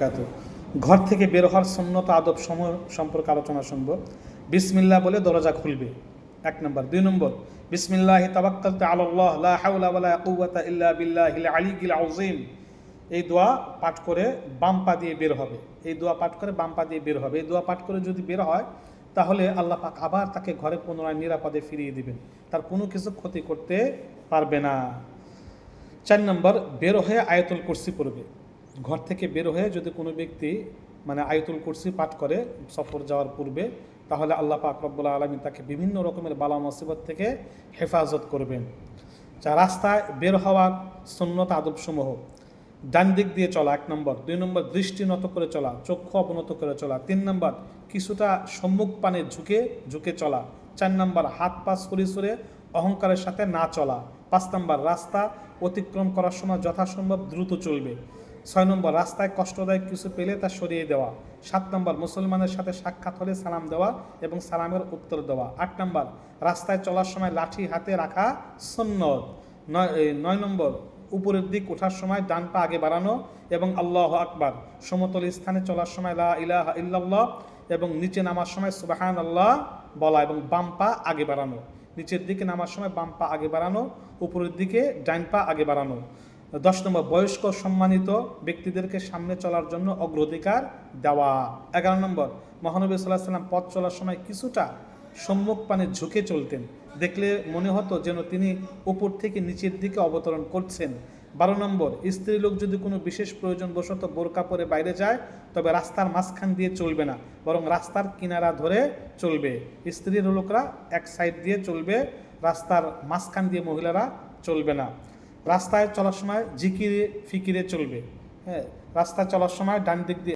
বারাকাতুহু। ঘর থেকে বের হওয়ার সুন্নত আদব সম্পর্কে আলোচনা শুনব। বিসমিল্লাহ বলে দরজা খুলবে, 1 নম্বর। 2 নম্বর, বিসমিল্লাহি তাওয়াক্কালতু আলাল্লাহ লা হাওলা ওয়ালা কুওয়াতা ইল্লা বিল্লাহিল আলিয়্যিল আযীম। এই দোয়া পাঠ করে বাম পা দিয়ে বের হবে। এই দোয়া পাঠ করে বাম পা দিয়ে বের হবে। এই দোয়া পাঠ করে যদি বের হয় তাহলে আল্লাহ পাক আবার তাকে ঘরে পুনরায় নিরাপদে ফিরিয়ে দিবেন, তার কোনো কিছু ক্ষতি করতে পারবে না। 4 নম্বর, বের হয়ে আয়াতুল কুরসি পড়বে। ঘর থেকে বের হয়ে যদি কোনো ব্যক্তি আয়াতুল কুরসি পাঠ করে সফর যাওয়ার পূর্বে, তাহলে আল্লাহ পাক রব্বুল আলামিন তাকে বিভিন্ন রকমের বালা মুসিবত থেকে হেফাজত করবেন। যা রাস্তায় বের হওয়ার সুন্নত আদবসমূহ: ডান দিক দিয়ে চলা, 1 নম্বর। 2 নম্বর, দৃষ্টি নত করে চলা, চক্ষু অবনত করে চলা। 3 নম্বর, কিছুটা সম্মুখ পানে ঝুঁকে চলা। 4 নম্বর, হাত পা সরে অহংকারের সাথে না চলা। 5 নম্বর, রাস্তা অতিক্রম করার সময় যথাসম্ভব দ্রুত চলবে। 6 নম্বর, রাস্তায় কষ্টদায়ক কিছু পেলে তা সরিয়ে দেওয়া। 7 নম্বর, মুসলমানের সাথে সাক্ষাৎ হলে সালাম দেওয়া এবং সালামের উত্তর দেওয়া। 8 নম্বর, রাস্তায় চলার সময় লাঠি হাতে রাখা সুন্নত। 9 নম্বর, উপরের দিক ওঠার সময় ডান পা আগে বাড়ানো এবং আল্লাহু আকবার। সমতল স্থানে চলার সময় লা ইলাহা ইল্লাল্লাহ এবং নিচে নামার সময় সুবহানাল্লাহ বলা এবং বাম পা আগে বাড়ানো। নিচের দিকে নামার সময় বাম পা আগে বাড়ানো, উপরের দিকে ডান পা আগে বাড়ানো। 10 নম্বর, বয়স্ক সম্মানিত ব্যক্তিদেরকে সামনে চলার জন্য অগ্রাধিকার দেওয়া। 11 নম্বর, মহানবী সাল্লাল্লাহু আলাইহি ওয়াসাল্লাম পথ চলার সময় কিছুটা সম্মুখ পানে ঝুঁকে চলতেন, দেখলে মনে হতো যেন তিনি উপর থেকে নিচের দিকে অবতরণ করছেন। 12 নম্বর, স্ত্রী লোক যদি কোনো বিশেষ প্রয়োজনবশত বোরকা পরে বাইরে যায় তবে রাস্তার মাঝখান দিয়ে চলবে না, বরং রাস্তার কিনারা ধরে চলবে। স্ত্রীর লোকরা এক সাইড দিয়ে চলবে, রাস্তার মাঝখান দিয়ে মহিলারা চলবে না। রাস্তায় চলার সময় জিকিরে ফিকিরে চলবে। রাস্তায় চলার সময় ডান দিক দিয়ে